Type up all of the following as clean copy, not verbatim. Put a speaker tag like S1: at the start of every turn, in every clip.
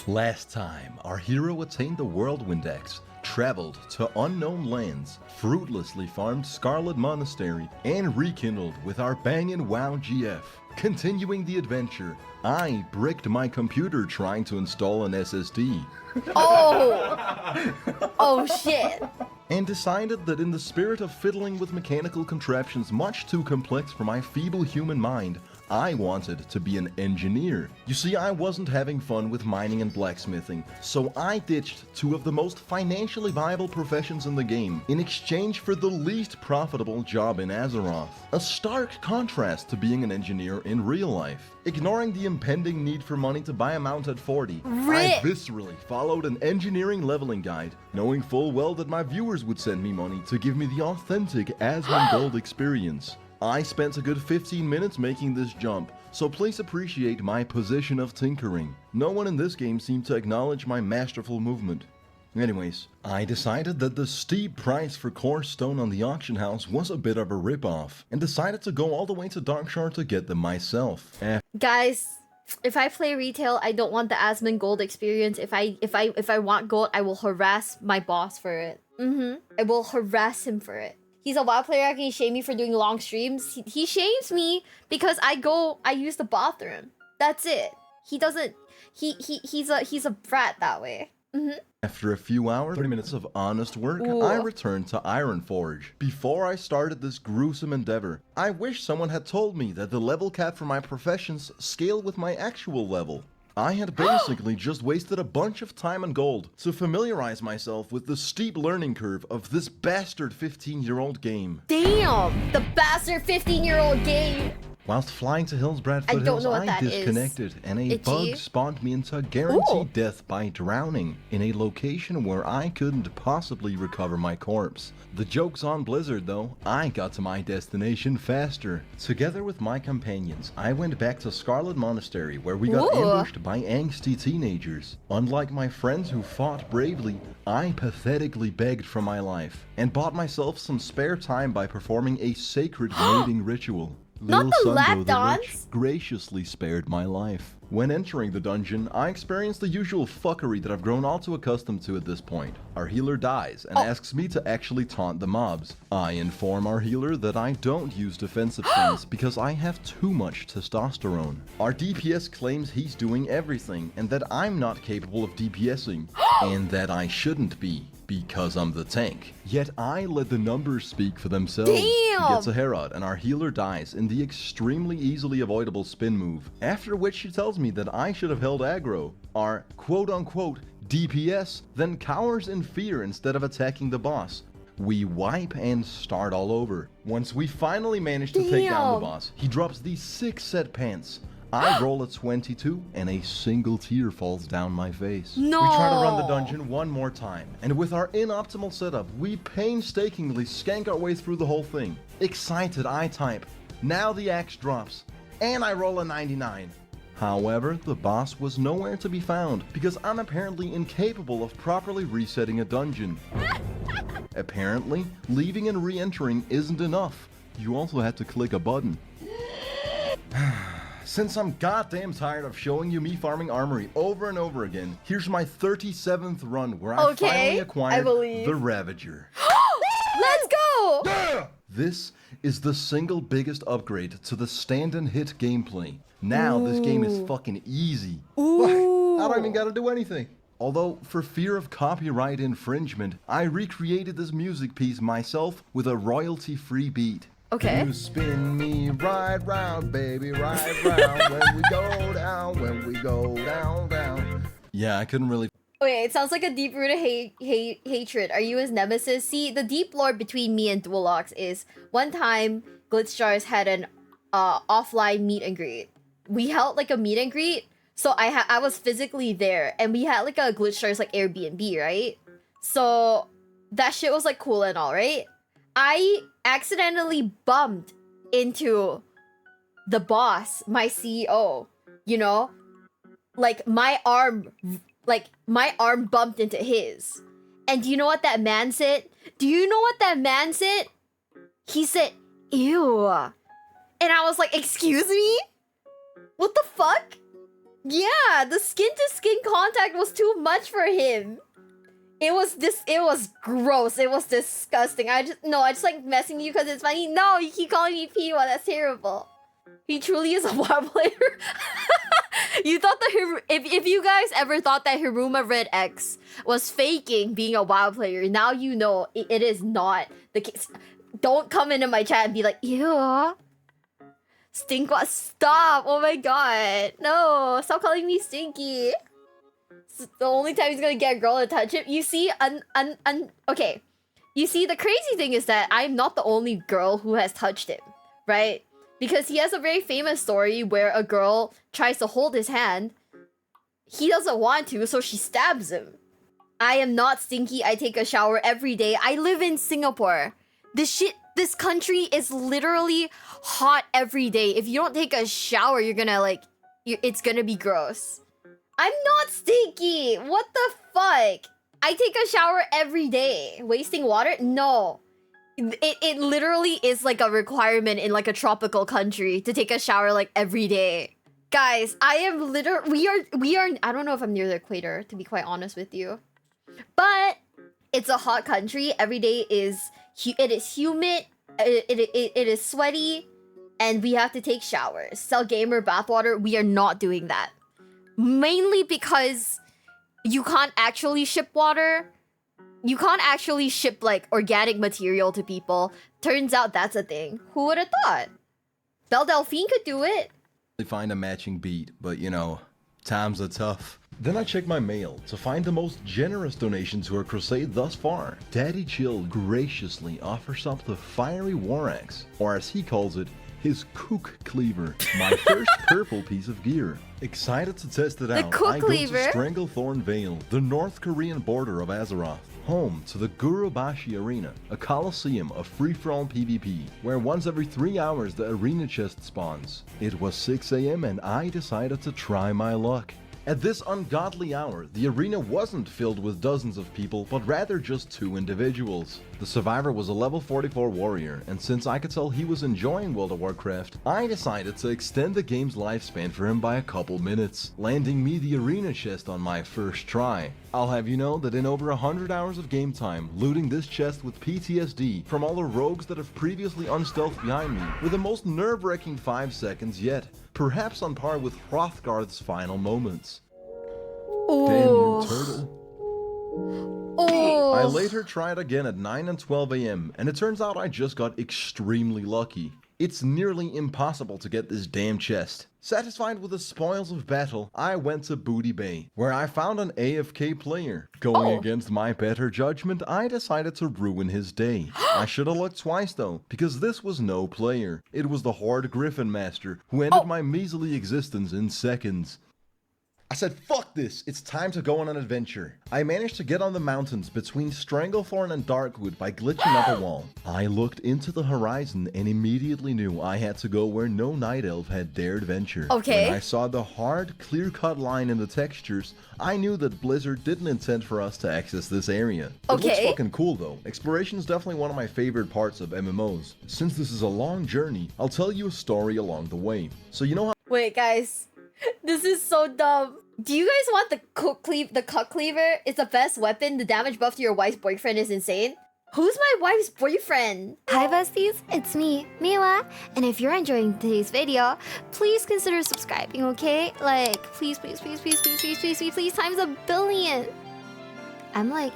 S1: Last time, our hero attained the Whirlwind Axe, traveled to unknown lands, fruitlessly farmed Scarlet Monastery, and rekindled with our bangin' WoW GF. Continuing the adventure, I bricked my computer trying to install an SSD.
S2: Oh shit.
S1: And decided that in the spirit of fiddling with mechanical contraptions much too complex for my feeble human mind, I wanted to be an engineer. You see, I wasn't having fun with mining and blacksmithing, so I ditched two of the most financially viable professions in the game in exchange for the least profitable job in Azeroth. A stark contrast to being an engineer in real life. Ignoring the impending need for money to buy a mount at 40, I viscerally followed an engineering leveling guide, knowing full well that my viewers would send me money to give me the authentic Asmon Gold experience. I spent a good 15 minutes making this jump, so please appreciate my position of tinkering. No one in this game seemed to acknowledge my masterful movement. Anyways, I decided that the steep price for core stone on the auction house was a bit of a ripoff, and decided to go all the way to Darkshore to get them myself.
S2: Guys, if I play retail, I don't want the Asmon Gold experience. If I want gold, I will harass my boss for it. I will harass him for it. He's a WoW player, can he shame me for doing long streams? He shames me because I use the bathroom. That's it. He doesn't, he's a brat that way.
S1: After a few hours, 30 minutes of honest work, I returned to Ironforge. Before I started this gruesome endeavor, I wish someone had told me that the level cap for my professions scale with my actual level. I had basically just wasted a bunch of time and gold to familiarize myself with the steep learning curve of this bastard 15-year-old game.
S2: Damn! The bastard 15-year-old game!
S1: Whilst flying to Hillsbrad Foothills, I disconnected, and a bug spawned me into guaranteed death by drowning in a location where I couldn't possibly recover my corpse. The joke's on Blizzard though, I got to my destination faster. Together with my companions, I went back to Scarlet Monastery where we got ambushed by angsty teenagers. Unlike my friends who fought bravely, I pathetically begged for my life, and bought myself some spare time by performing a sacred mating ritual.
S2: Not the lap dance!
S1: Graciously spared my life. When entering the dungeon, I experienced the usual fuckery that I've grown all too accustomed to at this point. Our healer dies and asks me to actually taunt the mobs. I inform our healer that I don't use defensive things because I have too much testosterone. Our DPS claims he's doing everything and that I'm not capable of DPSing, and that I shouldn't be, because I'm the tank. Yet I let the numbers speak for themselves.
S2: Damn!
S1: He gets a Herod and our healer dies in the extremely easily avoidable spin move, after which she tells me that I should have held aggro. Our quote-unquote DPS then cowers in fear instead of attacking the boss. We wipe and start all over. Once we finally manage to take down the boss, he drops these 6 set pants. I roll a 22 and a single tear falls down my face.
S2: No!
S1: We try to run the dungeon one more time, and with our inoptimal setup, we painstakingly skank our way through the whole thing. Excited, I type, now the axe drops, and I roll a 99. However, the boss was nowhere to be found because I'm apparently incapable of properly resetting a dungeon. Apparently, leaving and re-entering isn't enough. You also had to click a button. Since I'm goddamn tired of showing you me farming armory over and over again, here's my 37th run where I finally acquired the Ravager.
S2: Let's go!
S1: Yeah! This is the single biggest upgrade to the stand and hit gameplay. Now this game is fucking easy. I don't even gotta do anything. Although, for fear of copyright infringement, I recreated this music piece myself with a royalty-free beat.
S2: Okay.
S1: You spin me right round, baby, right round, when we go down, when we go down, down. Yeah, I couldn't really...
S2: Okay, it sounds like a deep-rooted hatred. Are you his nemesis? See, the deep lore between me and Dualox is, one time, Glitchstars had an offline meet and greet. We held like a meet and greet, so I was physically there, and we had like a Glitchstars like Airbnb, right? So that shit was like cool and all, right? I accidentally bumped into the boss, my CEO, you know? Like my arm bumped into his. And do you know what that man said? He said, ew. And I was like, excuse me? What the fuck? Yeah, the skin-to-skin contact was too much for him. It was gross. It was disgusting. I just like messing with you because it's funny. No, you keep calling me P1. That's terrible. He truly is a WoW player. You thought that if you guys ever thought that Hiruma Red X was faking being a WoW player, now you know it is not the case. Don't come into my chat and be like, ew. Stinkwa, stop! Oh my god. No, stop calling me stinky. It's the only time he's gonna get a girl to touch him. You see, okay. You see, the crazy thing is that I'm not the only girl who has touched him, right? Because he has a very famous story where a girl tries to hold his hand. He doesn't want to, so she stabs him. I am not stinky. I take a shower every day. I live in Singapore. This country is literally hot every day. If you don't take a shower, you're gonna like, it's gonna be gross. I'm not stinky. What the fuck? I take a shower every day. Wasting water? No. It literally is like a requirement in like a tropical country to take a shower like every day. Guys, I am we are I don't know if I'm near the equator, to be quite honest with you. But it's a hot country. Every day it is humid, it is sweaty, and we have to take showers. Sell gamer bathwater, we are not doing that. Mainly because you can't actually ship water. You can't actually ship like organic material to people. Turns out that's a thing. Who would have thought? Belle Delphine could do it.
S1: Find a matching beat, but you know, times are tough. Then I check my mail to find the most generous donation to our crusade thus far. Daddy Chill graciously offers up the fiery war axe, or as he calls it, his Cook Cleaver, my first purple piece of gear. Excited to test it out, I go to Stranglethorn Vale, the North Korean border of Azeroth, home to the Gurubashi Arena, a coliseum of free-for-all PvP, where once every 3 hours the arena chest spawns. It was 6 AM and I decided to try my luck. At this ungodly hour, the arena wasn't filled with dozens of people, but rather just 2 individuals. The survivor was a level 44 warrior, and since I could tell he was enjoying World of Warcraft, I decided to extend the game's lifespan for him by a couple minutes, landing me the arena chest on my first try. I'll have you know that in over 100 hours of game time, looting this chest with PTSD from all the rogues that have previously unstealthed behind me, with the most nerve-wracking 5 seconds yet, perhaps on par with Hrothgar's final moments.
S2: Ooh.
S1: Damn you, turtle.
S2: Oh.
S1: I later tried again at 9 and 12 AM, and it turns out I just got extremely lucky. It's nearly impossible to get this damn chest. Satisfied with the spoils of battle, I went to Booty Bay, where I found an AFK player. Going against my better judgment, I decided to ruin his day. I should have looked twice though, because this was no player. It was the Horde Griffin Master, who ended my measly existence in seconds. I said, fuck this, it's time to go on an adventure. I managed to get on the mountains between Stranglethorn and Darkwood by glitching up a wall. I looked into the horizon and immediately knew I had to go where no night elf had dared venture.
S2: Okay.
S1: When I saw the hard, clear-cut line in the textures, I knew that Blizzard didn't intend for us to access this area. It looks fucking cool though. Exploration is definitely one of my favorite parts of MMOs. Since this is a long journey, I'll tell you a story along the way. So you know how—
S2: Wait, guys. This is so dumb. Do you guys want the cut cleaver? It's the best weapon. The damage buff to your wife's boyfriend is insane. Who's my wife's boyfriend?
S3: Hi besties, it's me, Miwa, and if you're enjoying today's video, please consider subscribing, okay? Like, please, please, please, please, please, please, please, please, please, times 1 billion. I'm like,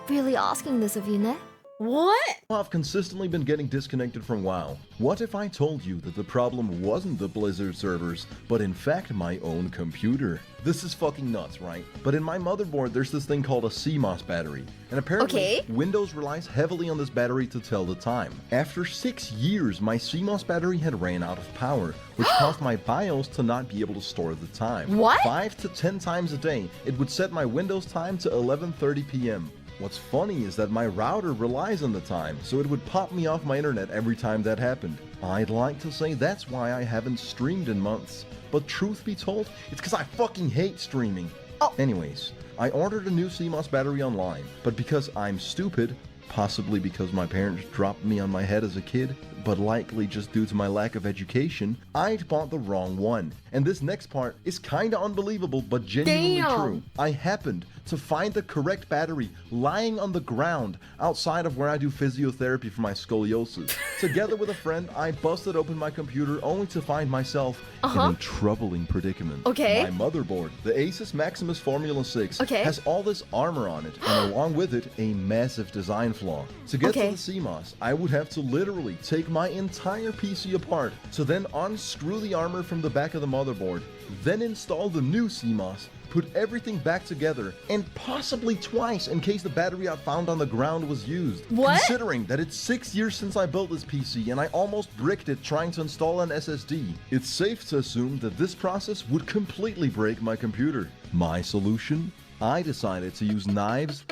S3: really asking this of you, ne?
S2: What?
S1: I've consistently been getting disconnected from WoW. What if I told you that the problem wasn't the Blizzard servers, but in fact my own computer? This is fucking nuts, right? But in my motherboard, there's this thing called a CMOS battery. And apparently, Windows relies heavily on this battery to tell the time. After 6 years, my CMOS battery had ran out of power, which caused my BIOS to not be able to store the time.
S2: What?
S1: 5 to 10 times a day, it would set my Windows time to 11:30 PM. What's funny is that my router relies on the time, so it would pop me off my internet every time that happened. I'd like to say that's why I haven't streamed in months, but truth be told, it's because I fucking hate streaming. Anyways, I ordered a new CMOS battery online, but because I'm stupid, possibly because my parents dropped me on my head as a kid, but likely just due to my lack of education, I'd bought the wrong one. And this next part is kinda unbelievable, but genuinely true. I happened to find the correct battery lying on the ground outside of where I do physiotherapy for my scoliosis. Together with a friend, I busted open my computer only to find myself in a troubling predicament.
S2: Okay.
S1: My motherboard, the Asus Maximus Formula 6,
S2: Okay.
S1: has all this armor on it, and along with it, a massive design flaw. To get to the CMOS, I would have to literally take my entire PC apart to then unscrew the armor from the back of the motherboard, then install the new CMOS, put everything back together, and possibly twice in case the battery I found on the ground was used.
S2: What?
S1: Considering that it's 6 years since I built this PC and I almost bricked it trying to install an SSD, it's safe to assume that this process would completely break my computer. My solution? I decided to use knives,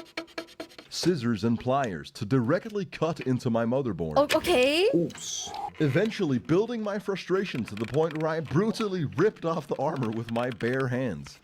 S1: scissors, and pliers to directly cut into my motherboard.
S2: Okay.
S1: Oops. Eventually building my frustration to the point where I brutally ripped off the armor with my bare hands.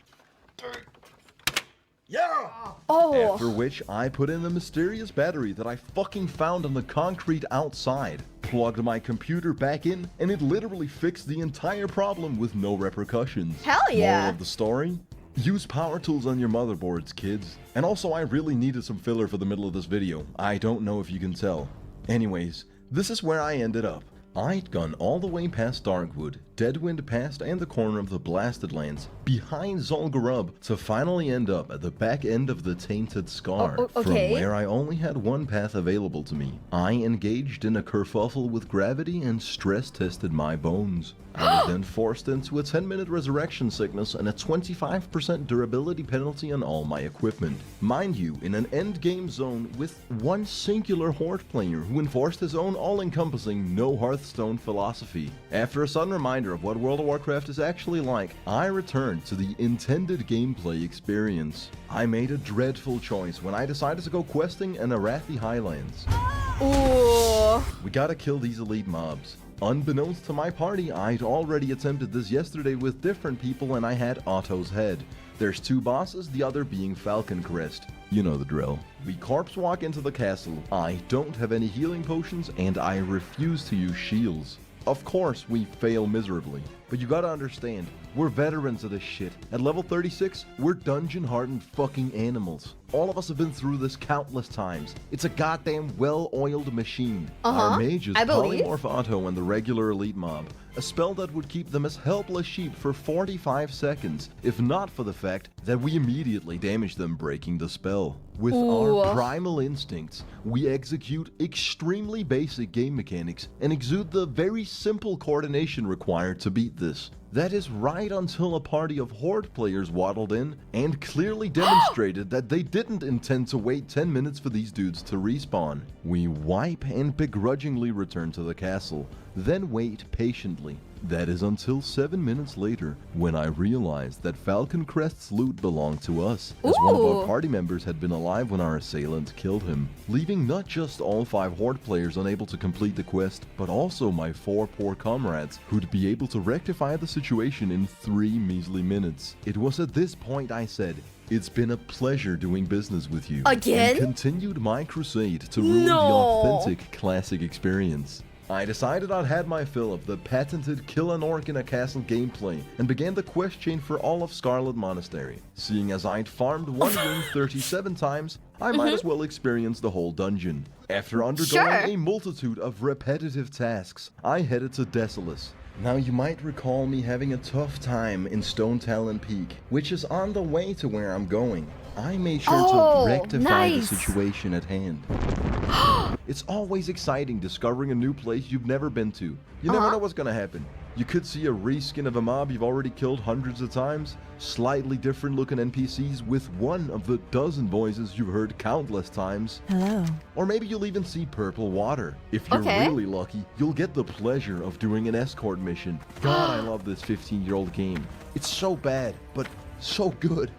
S1: Yeah!
S2: Oh.
S1: After which, I put in the mysterious battery that I fucking found on the concrete outside, plugged my computer back in, and it literally fixed the entire problem with no repercussions.
S2: Hell yeah.
S1: Moral of the story? Use power tools on your motherboards, kids. And also, I really needed some filler for the middle of this video. I don't know if you can tell. Anyways, this is where I ended up. I'd gone all the way past Darkwood, Deadwind Pass, and the corner of the Blasted Lands, behind Zul'Gurub, to finally end up at the back end of the Tainted Scar, from where I only had one path available to me. I engaged in a kerfuffle with gravity and stress-tested my bones. I was then forced into a 10-minute resurrection sickness and a 25% durability penalty on all my equipment. Mind you, in an endgame zone with one singular Horde player who enforced his own all-encompassing no Hearthstone philosophy. After a sudden reminder of what World of Warcraft is actually like, I returned to the intended gameplay experience. I made a dreadful choice when I decided to go questing in Arathi Highlands.
S2: Ooh.
S1: We gotta kill these elite mobs. Unbeknownst to my party, I'd already attempted this yesterday with different people and I had Otto's head. There's two bosses, the other being Falcon Crest. You know the drill. We corpse walk into the castle. I don't have any healing potions and I refuse to use shields. Of course, we fail miserably. But you gotta understand, we're veterans of this shit. At level 36, we're dungeon-hardened fucking animals. All of us have been through this countless times. It's a goddamn well-oiled machine. Our mages polymorph Otto and the regular elite mob, a spell that would keep them as helpless sheep for 45 seconds, if not for the fact that we immediately damage them breaking the spell. With our primal instincts, we execute extremely basic game mechanics and exude the very simple coordination required to beat this. That is right until a party of Horde players waddled in and clearly demonstrated that they didn't intend to wait 10 minutes for these dudes to respawn. We wipe and begrudgingly return to the castle, then wait patiently. That is until 7 minutes later, when I realized that Falcon Crest's loot belonged to us, as one of our party members had been alive when our assailant killed him, leaving not just all 5 Horde players unable to complete the quest, but also my 4 poor comrades, who'd be able to rectify the situation in 3 measly minutes. It was at this point I said, "It's been a pleasure doing business with you."
S2: Again?
S1: And continued my crusade to ruin the authentic classic experience. I decided I'd had my fill of the patented kill an orc in a castle gameplay and began the quest chain for all of Scarlet Monastery. Seeing as I'd farmed one ring 37 times, I might as well experience the whole dungeon. After undergoing a multitude of repetitive tasks, I headed to Desolus. Now you might recall me having a tough time in Stone Talon Peak, which is on the way to where I'm going. I made sure to rectify the situation at hand. It's always exciting discovering a new place you've never been to. You never know what's gonna happen. You could see a reskin of a mob you've already killed hundreds of times, slightly different looking NPCs with one of the dozen voices you've heard countless times.
S3: Hello.
S1: Or maybe you'll even see purple water. If you're really lucky, you'll get the pleasure of doing an escort mission. God, I love this 15-year-old game. It's so bad, but so good.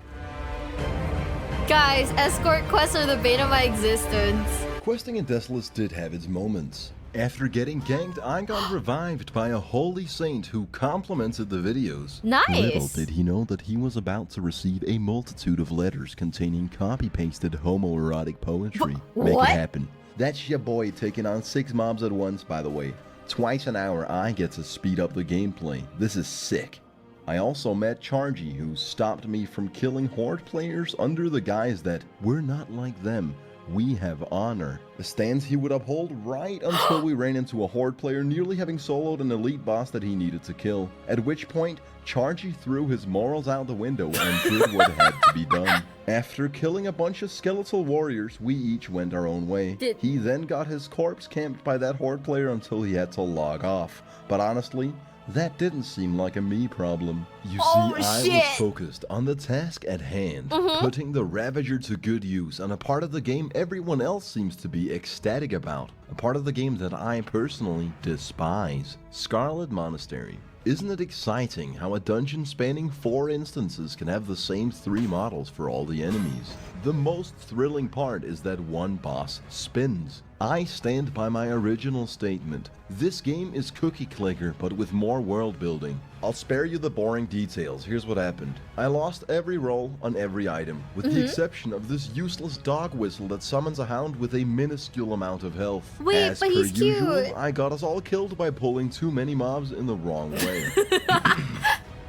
S2: Guys, escort quests are the bane of my existence.
S1: Questing in Desolus did have its moments. After getting ganked, I got revived by a holy saint who complimented the videos.
S2: Nice.
S1: Little did he know that he was about to receive a multitude of letters containing copy-pasted homoerotic poetry. Make
S2: What?
S1: it happen. That's your boy taking on 6 mobs at once, by the way. Twice an hour, I get to speed up the gameplay. This is sick. I also met Chargy, who stopped me from killing Horde players under the guise that we're not like them. We have honor. The stance he would uphold right until we ran into a Horde player nearly having soloed an elite boss that he needed to kill. At which point, Chargy threw his morals out the window and did what had to be done. After killing a bunch of skeletal warriors, we each went our own way. He then got his corpse camped by that Horde player until he had to log off. But honestly, that didn't seem like a me problem. You see, I was focused on the task at hand, putting the Ravager to good use on a part of the game everyone else seems to be ecstatic about. A part of the game that I personally despise. Scarlet Monastery. Isn't it exciting how a dungeon spanning 4 instances can have the same 3 models for all the enemies? The most thrilling part is that one boss spins. I stand by my original statement. This game is Cookie Clicker, but with more world building. I'll spare you the boring details. Here's what happened. I lost every roll on every item, with the exception of this useless dog whistle that summons a hound with a minuscule amount of health.
S2: Wait,
S1: As
S2: but
S1: per
S2: he's
S1: usual,
S2: cute.
S1: I got us all killed by pulling too many mobs in the wrong way.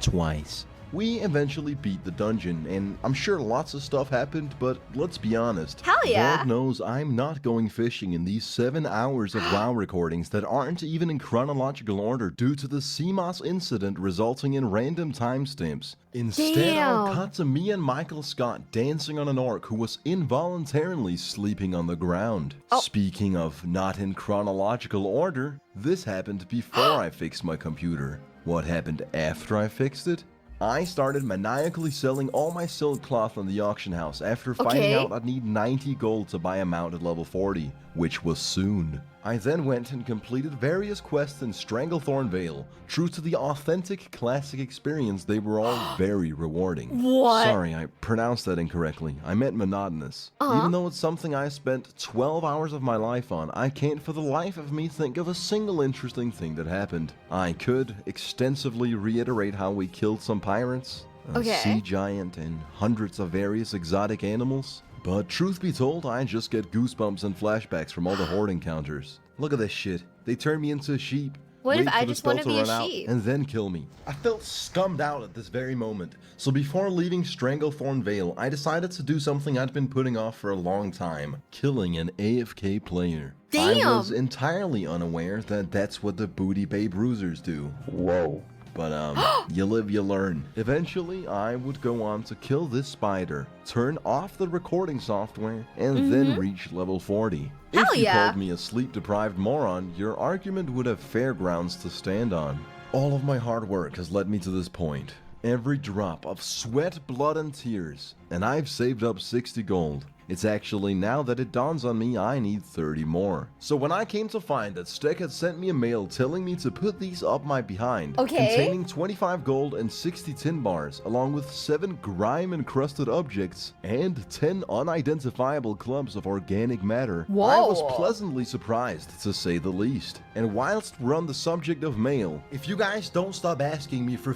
S1: Twice. We eventually beat the dungeon, and I'm sure lots of stuff happened, but let's be honest.
S2: Hell yeah.
S1: Lord knows I'm not going fishing in these 7 hours of WoW recordings that aren't even in chronological order due to the CMOS incident resulting in random timestamps. Instead, I'll cut to me and Michael Scott dancing on an orc who was involuntarily sleeping on the ground. Speaking of not in chronological order, this happened before I fixed my computer. What happened after I fixed it? I started maniacally selling all my silk cloth on the auction house after finding out I'd need 90 gold to buy a mount at level 40, which was soon. I then went and completed various quests in Stranglethorn Vale. True to the authentic classic experience, they were all very rewarding.
S2: What?
S1: Sorry, I pronounced that incorrectly. I meant monotonous. Even though it's something I spent 12 hours of my life on, I can't for the life of me think of a single interesting thing that happened. I could extensively reiterate how we killed some pirates, a sea giant, and hundreds of various exotic animals. But truth be told, I just get goosebumps and flashbacks from all the horde encounters. Look at this shit. They turn me into a sheep.
S2: What if
S1: wait
S2: I
S1: for the
S2: just
S1: spell
S2: want to be
S1: run
S2: a
S1: out,
S2: sheep?
S1: and then kill me. I felt scummed out at this very moment. So before leaving Stranglethorn Vale, I decided to do something I'd been putting off for a long time. Killing an AFK player. I was entirely unaware that that's what the Booty Bay Bruisers do. Whoa. But you live, you learn. Eventually, I would go on to kill this spider, turn off the recording software, and then reach level 40. If you called me a sleep-deprived moron, your argument would have fair grounds to stand on. All of my hard work has led me to this point. Every drop of sweat, blood, and tears, and I've saved up 60 gold. It's actually now that it dawns on me I need 30 more. So when I came to find that Stek had sent me a mail telling me to put these up my behind, containing 25 gold and 60 tin bars, along with 7 grime-encrusted objects and 10 unidentifiable clumps of organic matter, I was pleasantly surprised, to say the least. And whilst we're on the subject of mail, if you guys don't stop asking me for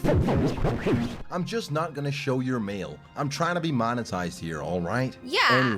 S1: I'm just not gonna show your mail. I'm trying to be monetized here, alright?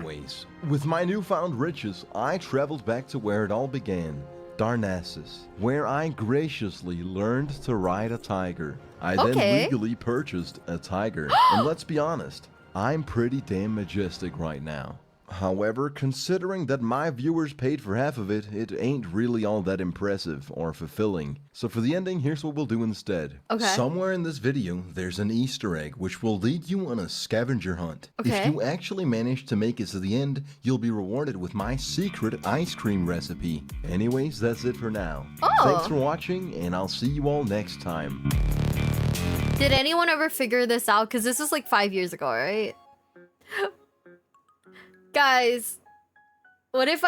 S1: Anyways, with my newfound riches, I traveled back to where it all began, Darnassus, where I graciously learned to ride a tiger. I then legally purchased a tiger, and let's be honest, I'm pretty damn majestic right now. However, considering that my viewers paid for half of it, it ain't really all that impressive or fulfilling. So for the ending, here's what we'll do instead. Somewhere in this video, there's an Easter egg which will lead you on a scavenger hunt. If you actually manage to make it to the end, you'll be rewarded with my secret ice cream recipe. Anyways, that's it for now. Thanks for watching, and I'll see you all next time.
S2: Did anyone ever figure this out? Because this was like 5 years ago, right? Guys, what if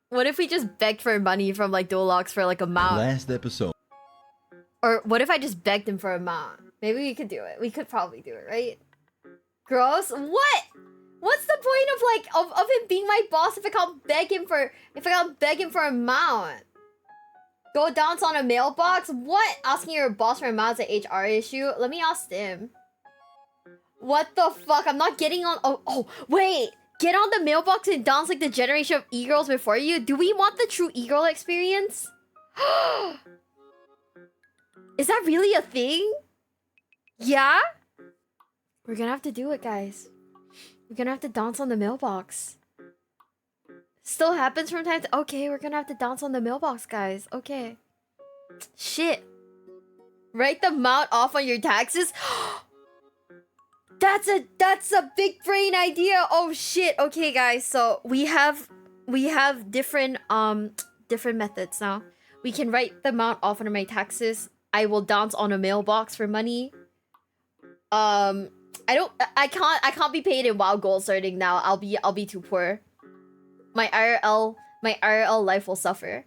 S2: what if we just begged for money from like Duolox for like a mount?
S1: Last episode.
S2: Or what if I just begged him for a mount? Maybe we could do it. We could probably do it, right? Gross? What? What's the point of like of him being my boss if I can't beg him for a mount? Go dance on a mailbox? What? Asking your boss for a mount is an HR issue? Let me ask him. What the fuck? I'm not getting on. Oh wait. Get on the mailbox and dance like the generation of e-girls before you? Do we want the true e-girl experience? Is that really a thing? Yeah? We're gonna have to do it, guys. We're gonna have to dance on the mailbox. Still happens from time to... Okay, we're gonna have to dance on the mailbox, guys. Okay. Shit. Write the amount off on your taxes? That's a big brain idea. Oh shit. Okay, guys. So we have different methods now. We can write the amount off on my taxes. I will dance on a mailbox for money. I can't be paid in WoW gold starting now. I'll be too poor. My IRL life will suffer.